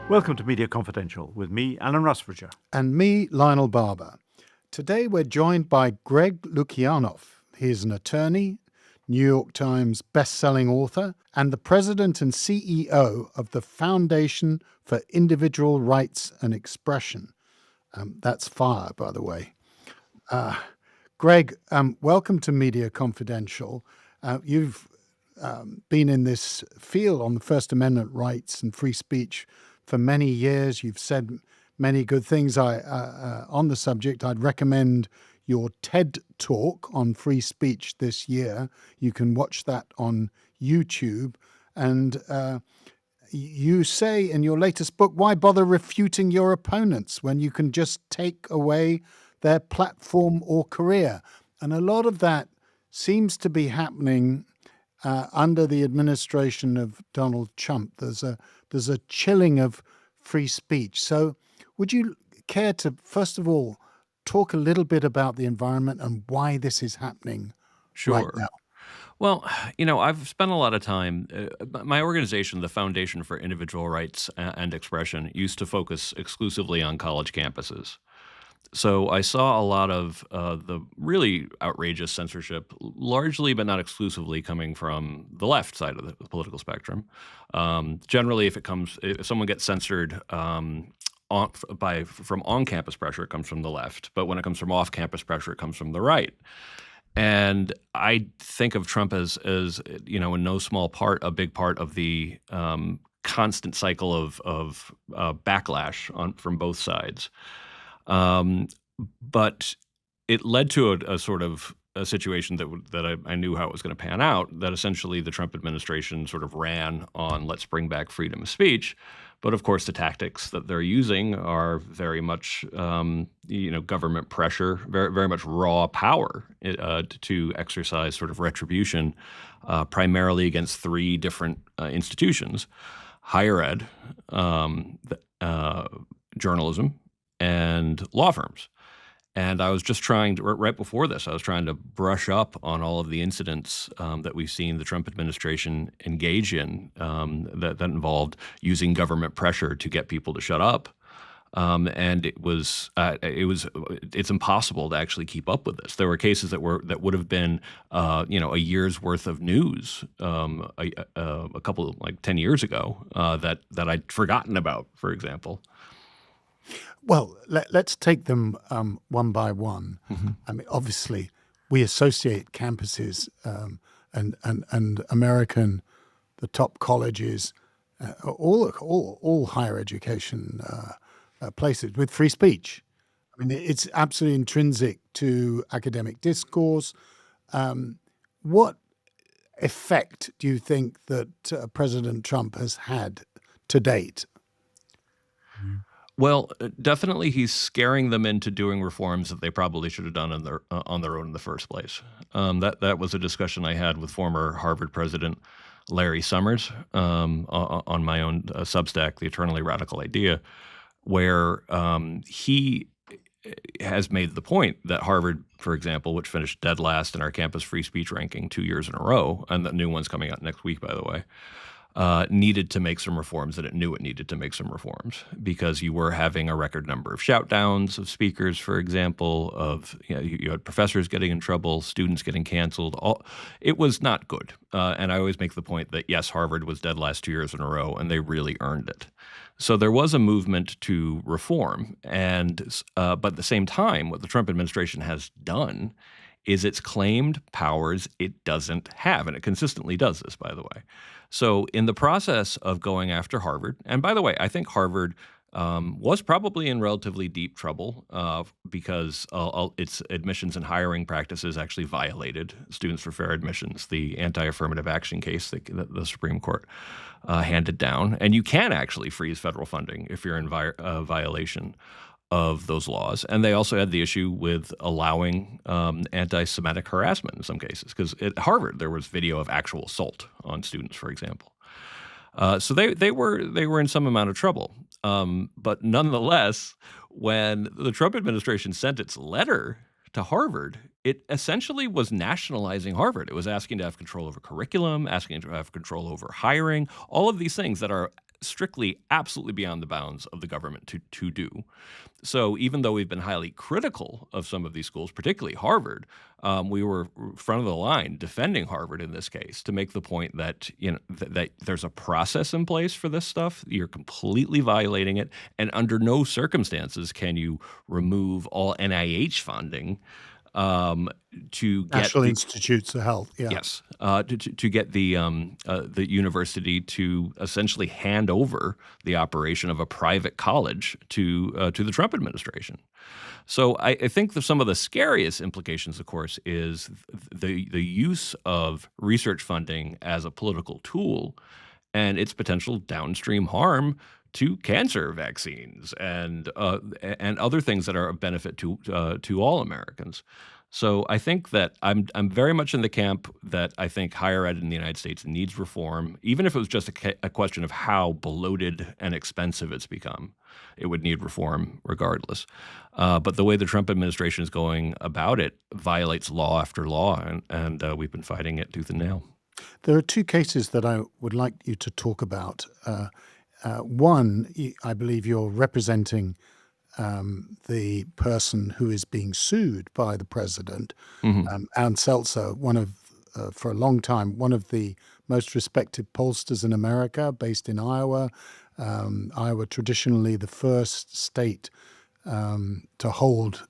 Welcome to Media Confidential with me, Alan Rusbridger. And me, Lionel Barber. Today we're joined by Greg Lukianoff. He's an attorney, New York Times best-selling author, and the president and CEO of the Foundation for Individual Rights and Expression. That's FIRE, by the way. Greg, welcome to Media Confidential. You've been in this field on the First Amendment rights and free speech for many years. You've said many good things on the subject. I'd recommend your TED Talk on free speech this year. You can watch that on YouTube. And you say in your latest book, why bother refuting your opponents when you can just take away their platform or career? And a lot of that seems to be happening under the administration of Donald Trump. There's a chilling of free speech. So would you care to, first of all, talk a little bit about the environment and why this is happening right now? Well, I've spent a lot of time, my organization, the Foundation for Individual Rights and Expression, used to focus exclusively on college campuses. So I saw a lot of the really outrageous censorship, largely but not exclusively, coming from the left side of the political spectrum. Generally, if someone gets censored from on-campus pressure, it comes from the left. But when it comes from off-campus pressure, it comes from the right. And I think of Trump as in no small part, a big part of the constant cycle of backlash from both sides. But it led to a sort of a situation that I knew how it was going to pan out, that essentially the Trump administration sort of ran on let's bring back freedom of speech. But of course, the tactics that they're using are very much, government pressure, very, very much raw power to exercise sort of retribution, primarily against three different institutions: higher ed, journalism, and law firms. And I was just trying to, right before this, I was trying to brush up on all of the incidents that we've seen the Trump administration engage in that involved using government pressure to get people to shut up. And it's impossible to actually keep up with this. There were cases that would have been, a year's worth of news a couple, 10 years ago that I'd forgotten about, for example. Well, let's take them one by one. Mm-hmm. I mean, obviously, we associate campuses and American, the top colleges, all higher education places with free speech. I mean, it's absolutely intrinsic to academic discourse. What effect do you think that President Trump has had to date? Well, definitely he's scaring them into doing reforms that they probably should have done on their own in the first place. That was a discussion I had with former Harvard president Larry Summers on my own Substack, The Eternally Radical Idea, where he has made the point that Harvard, for example, which finished dead last in our campus free speech ranking 2 years in a row, and the new one's coming out next week, by the way, needed to make some reforms, that it knew it needed to make some reforms, because you were having a record number of shout downs of speakers, for example, you had professors getting in trouble, students getting canceled. It was not good. And I always make the point that, yes, Harvard was dead last 2 years in a row, and they really earned it. So there was a movement to reform. But at the same time, what the Trump administration has done is it's claimed powers it doesn't have. And it consistently does this, by the way. So in the process of going after Harvard, and by the way, I think Harvard was probably in relatively deep trouble because its admissions and hiring practices actually violated Students for Fair Admissions, the anti-affirmative action case that the Supreme Court handed down. And you can actually freeze federal funding if you're in violation of those laws. And they also had the issue with allowing anti-Semitic harassment in some cases, because at Harvard there was video of actual assault on students, for example. So they were in some amount of trouble. But nonetheless, when the Trump administration sent its letter to Harvard, it essentially was nationalizing Harvard. It was asking to have control over curriculum, asking to have control over hiring, all of these things that are strictly, absolutely beyond the bounds of the government to do. So even though we've been highly critical of some of these schools, particularly Harvard, we were front of the line defending Harvard in this case to make the point that that there's a process in place for this stuff. You're completely violating it, and under no circumstances can you remove all NIH funding to get National Institutes of Health. Yeah. Yes, to get the university to essentially hand over the operation of a private college to the Trump administration. So I think that some of the scariest implications, of course, is the use of research funding as a political tool and its potential downstream harm to cancer vaccines and other things that are of benefit to all Americans. So I think that I'm very much in the camp that I think higher ed in the United States needs reform, even if it was just a question of how bloated and expensive it's become. It would need reform regardless. But the way the Trump administration is going about it violates law after law, and we've been fighting it tooth and nail. There are two cases that I would like you to talk about. One, I believe you're representing the person who is being sued by the president, Ann Seltzer, for a long time, one of the most respected pollsters in America, based in Iowa. Iowa traditionally the first state to hold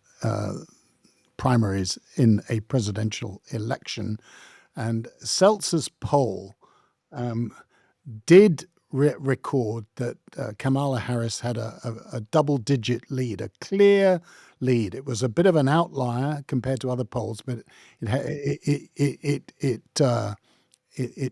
primaries in a presidential election. And Seltzer's poll did record that Kamala Harris had a double-digit lead, a clear lead. It was a bit of an outlier compared to other polls, but it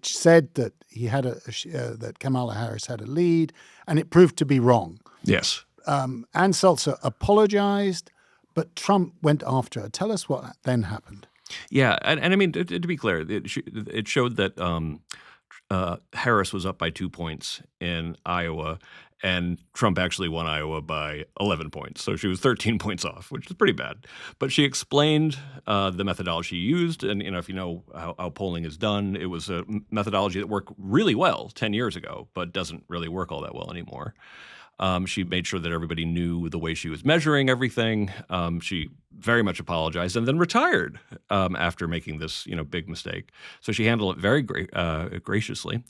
said that that Kamala Harris had a lead, and it proved to be wrong. Yes. Ann Seltzer apologized, but Trump went after her. Tell us what then happened. Yeah, and I mean, to be clear, it showed that Harris was up by 2 points in Iowa, and Trump actually won Iowa by 11 points. So she was 13 points off, which is pretty bad. But she explained the methodology she used. And, if you know how polling is done, it was a methodology that worked really well 10 years ago, but doesn't really work all that well anymore. She made sure that everybody knew the way she was measuring everything. She very much apologized and then retired after making this, big mistake. So she handled it very graciously.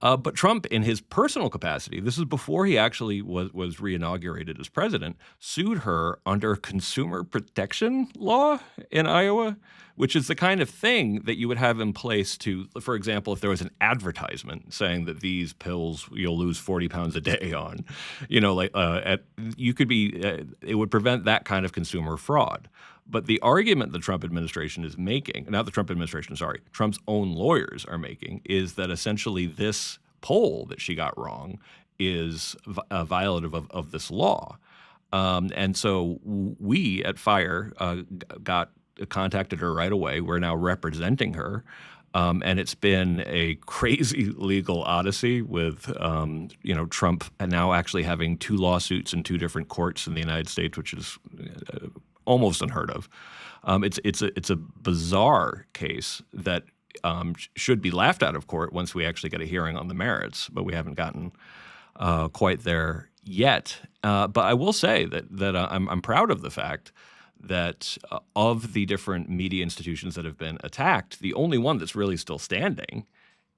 But Trump, in his personal capacity, this is before he actually was re-inaugurated as president, sued her under consumer protection law in Iowa, which is the kind of thing that you would have in place to, for example, if there was an advertisement saying that these pills you'll lose 40 pounds a day on, you could be, it would prevent that kind of consumer fraud. But the argument the Trump administration is making, not the Trump administration, sorry, Trump's own lawyers are making, is that essentially this poll that she got wrong is violative of this law. And so we at FIRE contacted her right away. We're now representing her. And it's been a crazy legal odyssey with, Trump now actually having 2 lawsuits in 2 different courts in the United States, which is almost unheard of. It's a bizarre case that should be laughed out of court once we actually get a hearing on the merits, but we haven't gotten quite there yet. But I will say that I'm proud of the fact that of the different media institutions that have been attacked, the only one that's really still standing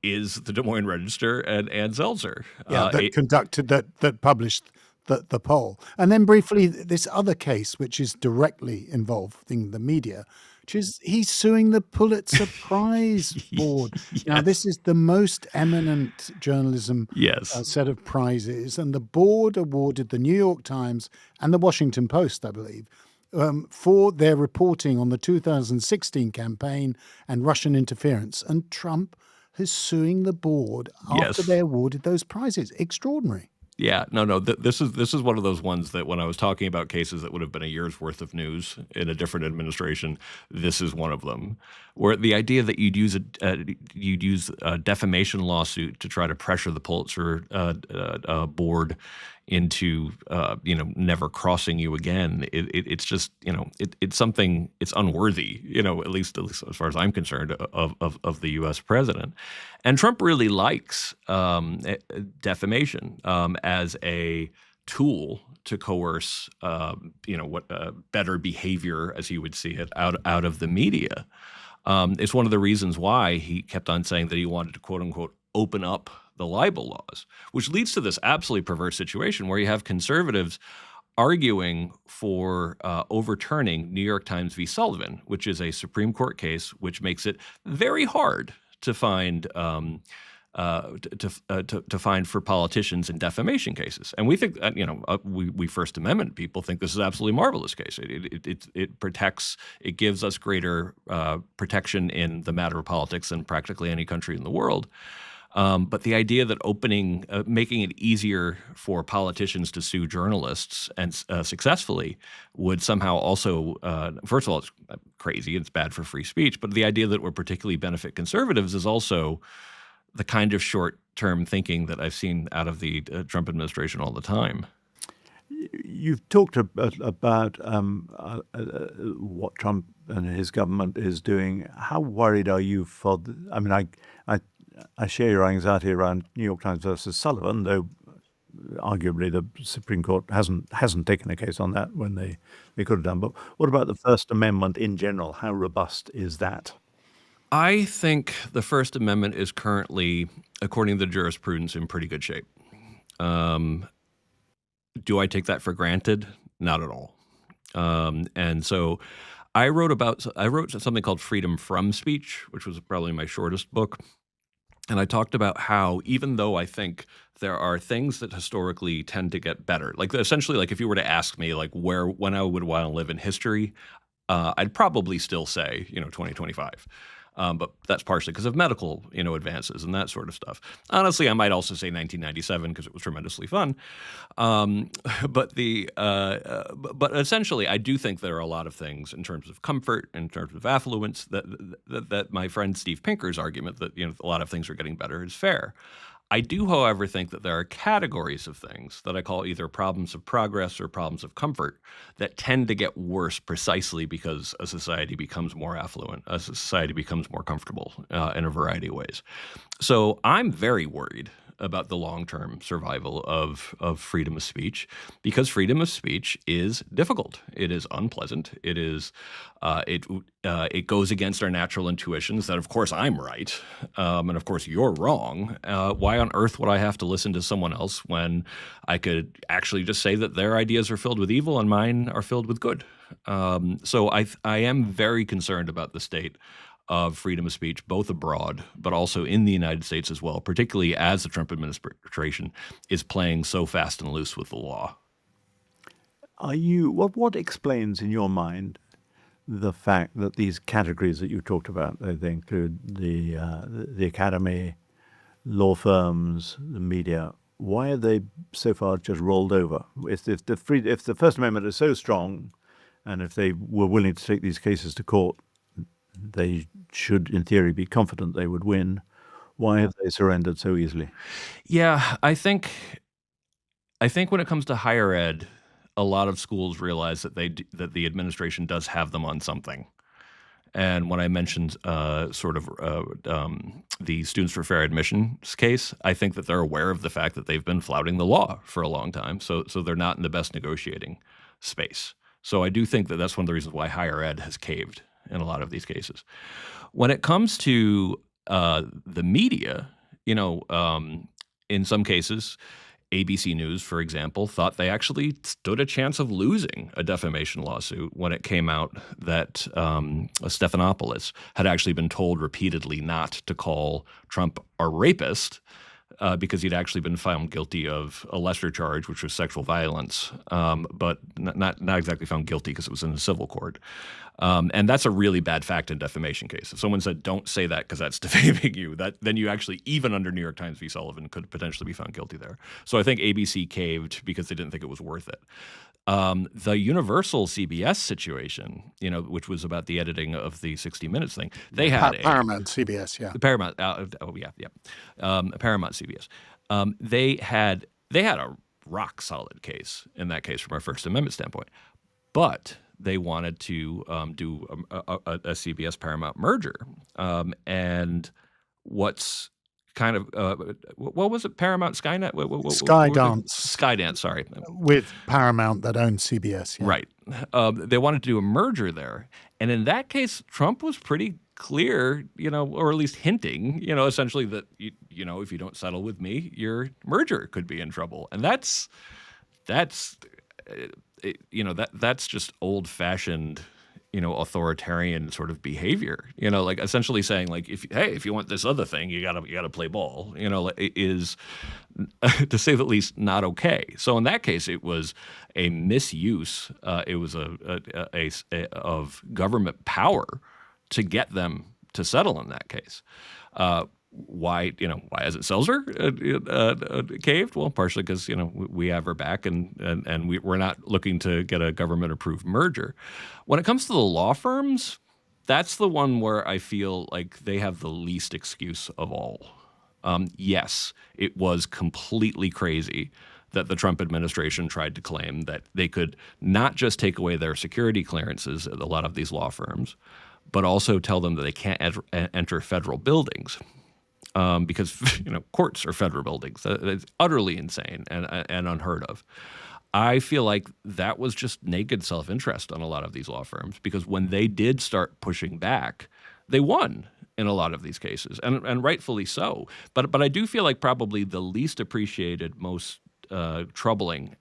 is the Des Moines Register and Ann Seltzer. Yeah, that published the poll. And then briefly, this other case, which is directly involving the media, which is he's suing the Pulitzer Prize Board. Yes. Now, this is the most eminent journalism set of prizes, and the board awarded the New York Times and the Washington Post, I believe, for their reporting on the 2016 campaign and Russian interference. And Trump is suing the board after they awarded those prizes. Extraordinary. Yeah, no. This is one of those ones that when I was talking about cases that would have been a year's worth of news in a different administration, this is one of them. Where the idea that you'd use a defamation lawsuit to try to pressure the Pulitzer board into never crossing you again. It's just it's something, it's unworthy, at least as far as I'm concerned, of the U.S. president. And Trump really likes defamation as a tool to coerce better behavior, as he would see it, out of the media. It's one of the reasons why he kept on saying that he wanted to, quote unquote, open up the libel laws, which leads to this absolutely perverse situation where you have conservatives arguing for overturning New York Times v. Sullivan, which is a Supreme Court case which makes it very hard to find to find for politicians in defamation cases. And we think we First Amendment people think this is an absolutely marvelous case. It protects, it gives us greater protection in the matter of politics than practically any country in the world. But the idea that making it easier for politicians to sue journalists and successfully would somehow also, first of all, it's crazy, it's bad for free speech, but the idea that it would particularly benefit conservatives is also the kind of short-term thinking that I've seen out of the Trump administration all the time. You've talked about what Trump and his government is doing. How worried are you for? I share your anxiety around New York Times versus Sullivan, though arguably the Supreme Court hasn't taken a case on that when they could have done. But what about the First Amendment in general? How robust is that? I think the First Amendment is currently, according to the jurisprudence, in pretty good shape. Do I take that for granted? Not at all. And so I wrote something called Freedom from Speech, which was probably my shortest book. And I talked about how even though I think there are things that historically tend to get better, like essentially, like if you were to ask me like when I would want to live in history, I'd probably still say 2025. But that's partially because of medical advances and that sort of stuff. Honestly, I might also say 1997 because it was tremendously fun. But essentially, I do think there are a lot of things in terms of comfort, in terms of affluence, that my friend Steve Pinker's argument that a lot of things are getting better is fair. I do, however, think that there are categories of things that I call either problems of progress or problems of comfort that tend to get worse precisely because a society becomes more affluent, a society becomes more comfortable in a variety of ways. So I'm very worried about the long-term survival of freedom of speech because freedom of speech is difficult. It is unpleasant. It is it goes against our natural intuitions that, of course, I'm right, and of course you're wrong. Why on earth would I have to listen to someone else when I could actually just say that their ideas are filled with evil and mine are filled with good? So I am very concerned about the state of freedom of speech, both abroad, but also in the United States as well, particularly as the Trump administration is playing so fast and loose with the law. What explains in your mind the fact that these categories that you talked about, they include the academy, law firms, the media, why are they so far just rolled over? If the First Amendment is so strong, and if they were willing to take these cases to court, they should, in theory, be confident they would win. Why have they surrendered so easily? Yeah, I think when it comes to higher ed, a lot of schools realize that the administration does have them on something. And when I mentioned the Students for Fair Admissions case, I think that they're aware of the fact that they've been flouting the law for a long time. So they're not in the best negotiating space. So I do think that that's one of the reasons why higher ed has caved in a lot of these cases. When it comes to the media, in some cases, ABC News, for example, thought they actually stood a chance of losing a defamation lawsuit when it came out that Stephanopoulos had actually been told repeatedly not to call Trump a rapist because he'd actually been found guilty of a lesser charge, which was sexual violence, but not exactly found guilty because it was in a civil court. And that's a really bad fact in defamation case. If someone said, don't say that because that's defaming you, then you actually, even under New York Times v. Sullivan, could potentially be found guilty there. So I think ABC caved because they didn't think it was worth it. The Universal CBS situation, which was about the editing of the 60 Minutes thing, they had Paramount CBS, yeah. Paramount CBS. They had a rock solid case in that case from a First Amendment standpoint. But they wanted to do a CBS Paramount merger. And what's kind of what was it? Paramount Skynet? What was it? Skydance. Skydance, sorry. With Paramount that owns CBS. Yeah. Right. They wanted to do a merger there. And in that case, Trump was pretty clear, or at least hinting, essentially that, if you don't settle with me, your merger could be in trouble. And that's just old-fashioned, authoritarian sort of behavior. Like essentially saying, like, if you want this other thing, you gotta play ball. Is to say the least not okay. So in that case, it was a misuse. It was of government power to get them to settle in that case. Why hasn't Seltzer caved? Well, partially because we have her back, and we're not looking to get a government-approved merger. When it comes to the law firms, that's the one where I feel like they have the least excuse of all. Yes, it was completely crazy that the Trump administration tried to claim that they could not just take away their security clearances at a lot of these law firms, but also tell them that they can't enter federal buildings. Because courts are federal buildings. It's utterly insane and unheard of. I feel like that was just naked self-interest on a lot of these law firms, because when they did start pushing back, they won in a lot of these cases, and rightfully so. But I do feel like probably the least appreciated, most troubling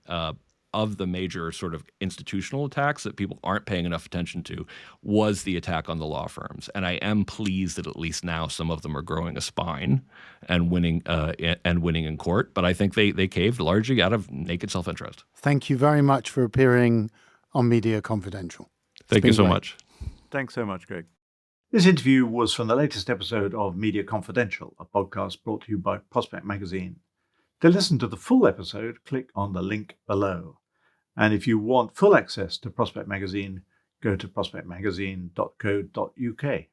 of the major sort of institutional attacks that people aren't paying enough attention to was the attack on the law firms. And I am pleased that at least now some of them are growing a spine and winning in court. But I think they caved largely out of naked self-interest. Thank you very much for appearing on Media Confidential. Thank you so great. much. Thanks so much, Greg. This interview was from the latest episode of Media Confidential, a podcast brought to you by Prospect Magazine. To listen to the full episode, click on the link below. And if you want full access to Prospect Magazine, go to prospectmagazine.co.uk.